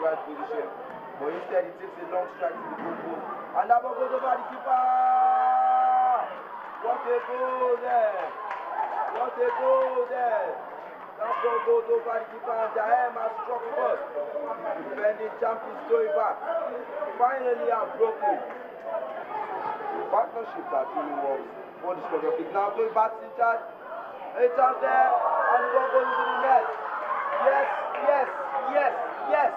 right position. But instead, he takes a long strike to the goal post. And that ball goes over the keeper. What a goal there. What a goal there. That ball goes over the keeper and Daem has struck first. Defending champion Toibat finally have broken. The partnership that really works for the squad of it. Now Toibat's in charge. A chance there and the ball goes into the net. Yes, yes, yes, yes.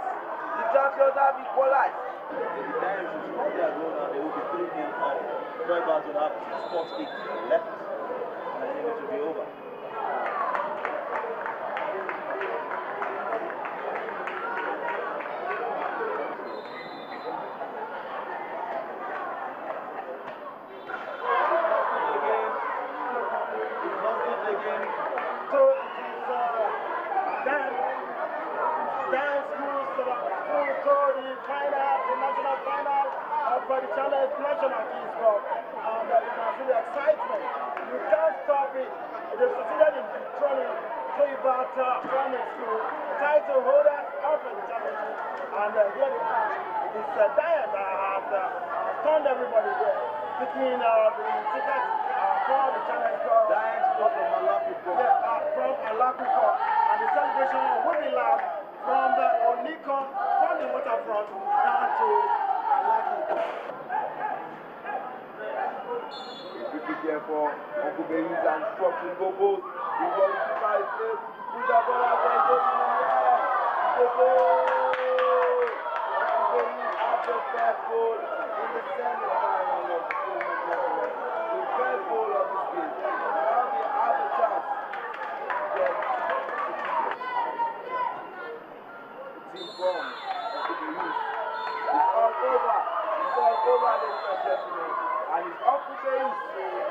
The champions have equalized. The Daem should score their goal now. They will be 3-0 up. Toibat will have 2 spot kicks left and then it will be over. For the Challenge National Kids Cup, and you can see the excitement. You can't stop it. They succeeded in dethroning Toibat Primary School title holders of the championship, and here they are. It's Daem that has turned everybody there, picking the tickets for the Challenge Cup. Daem scored from Alakuko. Yeah, from Alakuko, and the celebration will be loud from the Onikon, from the waterfront down to There for Uncle Bayus and struck to go post. The ball is able to put that ball out there. It goes in the air. It's a goal. Uncle Bayus had the first goal in the semi-final of the tournament. The first goal of this game. Now they have a chance to get the team from Uncle Bayus. It's all over. It's all over, ladies and gentlemen. And it's Uncle Bayus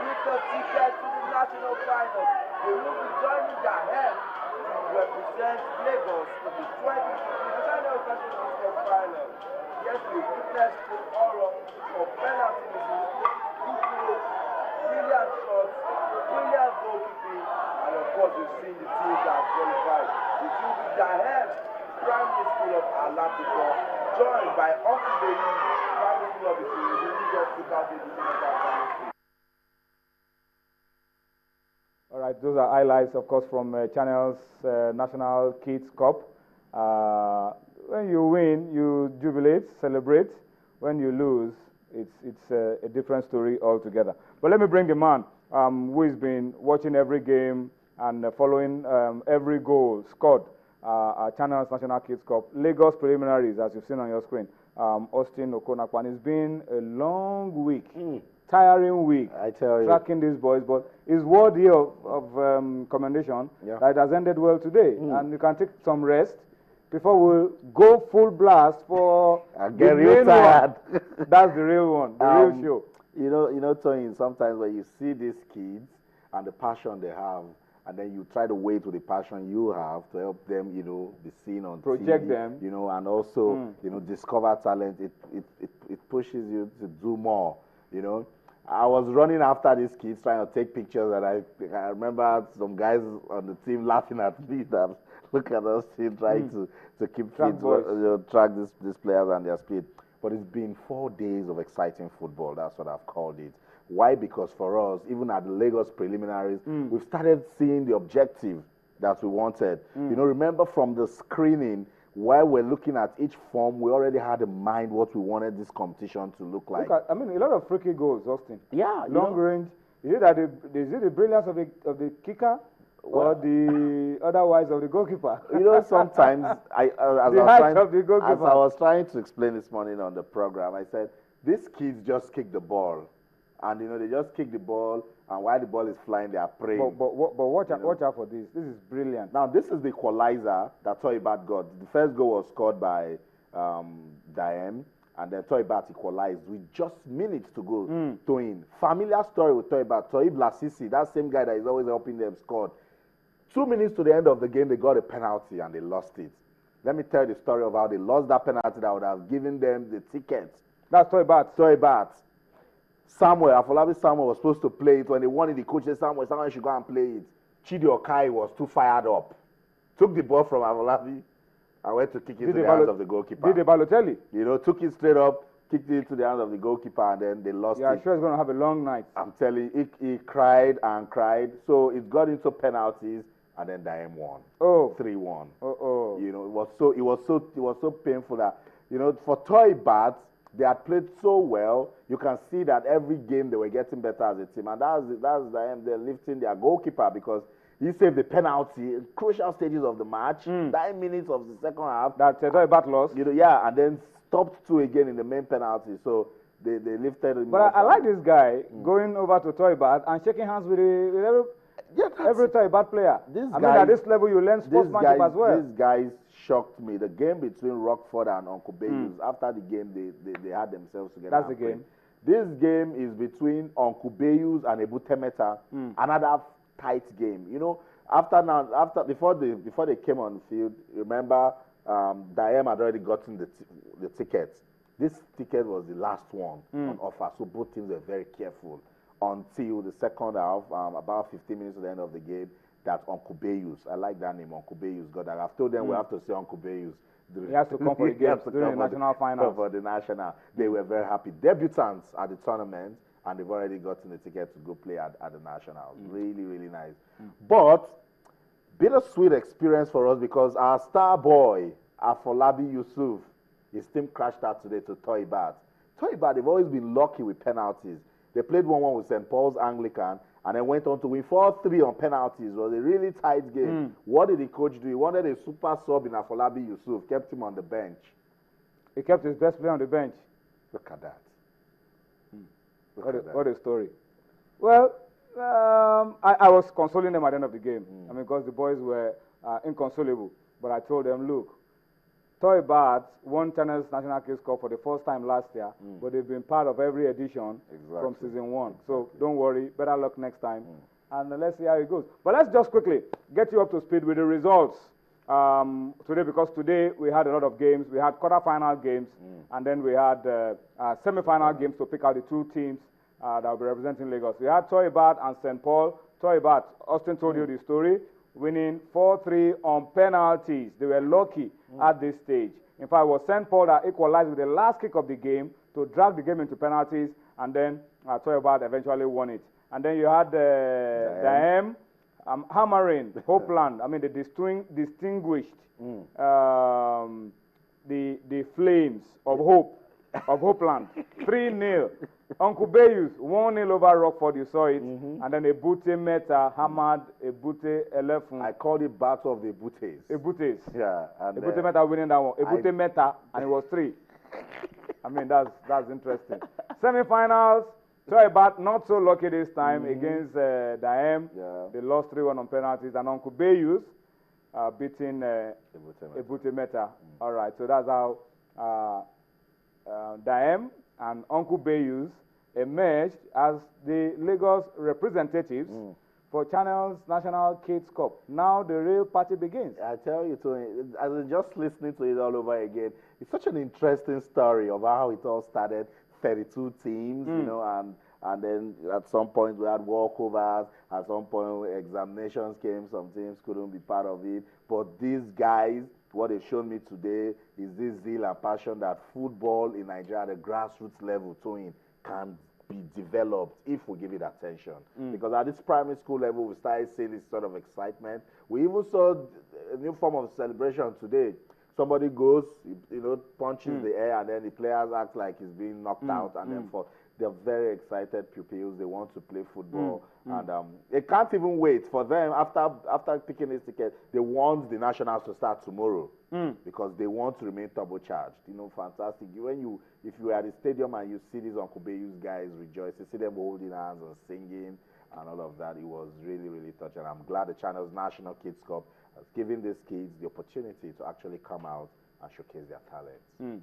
with the ticket to the national finals. They will be joining Daem to represent Lagos in the 2015 Channel National Cup final. Yes, we witnessed the horror of penalty misses, good goals, brilliant shots, brilliant goalkeeping, and of course we've seen the teams that have qualified. It will be Daem Primary School of Alakuko, joined by Uncle Bayus Primary School of Italy, who just took out the national. All right, those are highlights, of course, from Channel's National Kids Cup. When you win, you jubilate, celebrate. When you lose, it's a different story altogether. But let me bring the man who has been watching every game and following every goal scored at Channel's National Kids Cup. Lagos preliminaries, as you've seen on your screen. Austin Okonakwan. It's been a long week. Tiring week, I tell you, tracking these boys, but it's worthy of commendation that it has ended well today. And you can take some rest before we go full blast for get real tired. That's the real one, the real show. You know, Tony, sometimes when you see these kids and the passion they have, and then you try to wait with the passion you have to help them, be seen on project TV, them, and also, discover talent. It pushes you to do more, I was running after these kids trying to take pictures, and I remember some guys on the team laughing at me that look at us still trying to keep fit, track these players and their speed. But it's been 4 days of exciting football. That's what I've called it. Why? Because for us, even at the Lagos preliminaries, we've started seeing the objective that we wanted. Remember from the screening, while we're looking at each form, we already had in mind what we wanted this competition to look like. Look at, a lot of freaky goals, Austin. Yeah. Long range. Is it the brilliance of the kicker? Or the otherwise of the goalkeeper? Sometimes as I was trying to explain this morning on the program, I said, these kids just kick the ball. And, they just kick the ball, and while the ball is flying, they are praying. But watch out for this. This is brilliant. Now, this is the equalizer that Toibat got. The first goal was scored by Daem, and then Toibat equalized with just minutes to go to win. Familiar story with Toibat. Toib Lasisi, that same guy that is always helping them, scored. 2 minutes to the end of the game, they got a penalty, and they lost it. Let me tell you the story of how they lost that penalty that would have given them the ticket. That's Toibat. Afolabi Samuel was supposed to play it. When they wanted, the coach said, Samuel should go and play it. Chidi Okai was too fired up. Took the ball from Afolabi I went to kick it Did to the hands of the goalkeeper. Did the Balotelli? You know, took it straight up, kicked it to the hands of the goalkeeper, and then they lost Yeah, it. sure, it's going to have a long night. I'm telling you, he cried and cried. So it got into penalties, and then Daem won. Oh. 3-1. Oh. You know, it was so painful that, you know, for Toy Bats, they had played so well. You can see that every game they were getting better as a team, and that's Daem. They're lifting their goalkeeper because he saved the penalty in crucial stages of the match. 9 minutes of the second half. That Toy Bat lost. You know, yeah, and then stopped 2 again in the main penalty. So they lifted him. But I like this guy going over to Toy Bat and shaking hands with every Toy Bat player. I mean, at this level, you learn sportsmanship as well. These guys shocked me. The game between Rockford and Uncle Bayus, after the game, they had themselves together. That's the game. This game is between Uncle Bayus and Ebute Metta, another tight game. You know, before they came on the field, remember, Daem had already gotten the tickets. This ticket was the last one on offer, so both teams were very careful until the second half, about 15 minutes to the end of the game, that Uncle Bayus, I like that name, Uncle Bayus, got that. I've told them we have to say Uncle Bayus. He has to come for the game during the national final. For the national. They were very happy. Debutants at the tournament, and they've already gotten the ticket to go play at the national. Really, really nice. But, bittersweet experience for us because our star boy, Afolabi Yusuf, his team crashed out today to Toy Bat. Toy Bat, they've always been lucky with penalties. They played 1-1 with St. Paul's Anglican and then went on to win 4-3 on penalties. It was a really tight game. What did the coach do? He wanted a super sub in Afolabi Yusuf, kept him on the bench. He kept his best player on the bench. Look at that. What a story. Well, I was consoling them at the end of the game. I mean, because the boys were inconsolable. But I told them, look, Toy Bats won Channels National Kids Cup for the first time last year, but they've been part of every edition from season 1. So don't worry, better luck next time. And let's see how it goes. But let's just quickly get you up to speed with the results today, because today we had a lot of games. We had quarterfinal games, and then we had semi-final games to pick out the 2 teams that will be representing Lagos. We had Toy Bat and St. Paul. Toy Bat, Austin told you the story, winning 4-3 on penalties. They were lucky at this stage. In fact, it was St. Paul that equalized with the last kick of the game to drag the game into penalties, and then Toy Bat eventually won it. And then you had Daem hammering Hopeland. I mean, the distinguished the Flames of Hope of Hopeland. 3-0. Uncle Bayus 1-0 over Rockford. You saw it, and then Ebute Metta hammered Ebute Elephant. I called it Battle of the Ebutes. Ebutes. Yeah. And Ebute Metta winning that one. Ebute Metta, and it was 3. I mean, that's interesting. Semi-finals. Toy Bat not so lucky this time against Daem. Yeah. They lost 3-1 on penalties, and Uncle Bayus beating Ebute Metta. All right, so that's how Daem and Uncle Bayus emerged as the Lagos representatives for Channels National Kids Cup. Now the real party begins. I tell you, Tony, as in just listening to it all over again, it's such an interesting story of how it all started. 32 teams, you know, and then at some point we had walkovers. At some point examinations came. Some teams couldn't be part of it. But these guys, what they've shown me today is this zeal and passion that football in Nigeria at the grassroots level, Tony, can be developed if we give it attention. Because at this primary school level, we started seeing this sort of excitement. We even saw a new form of celebration today. Somebody goes, you know, punches the air, and then the players act like he's being knocked out, and then they're very excited pupils. They want to play football, and they can't even wait for them. After picking this ticket, they want the nationals to start tomorrow because they want to remain turbocharged. You know, fantastic. If you are at the stadium and you see these Uncle Bayus guys rejoice, you see them holding hands and singing and all of that, it was really, really touching. I'm glad the Channels National Kids Cup has given these kids the opportunity to actually come out and showcase their talents.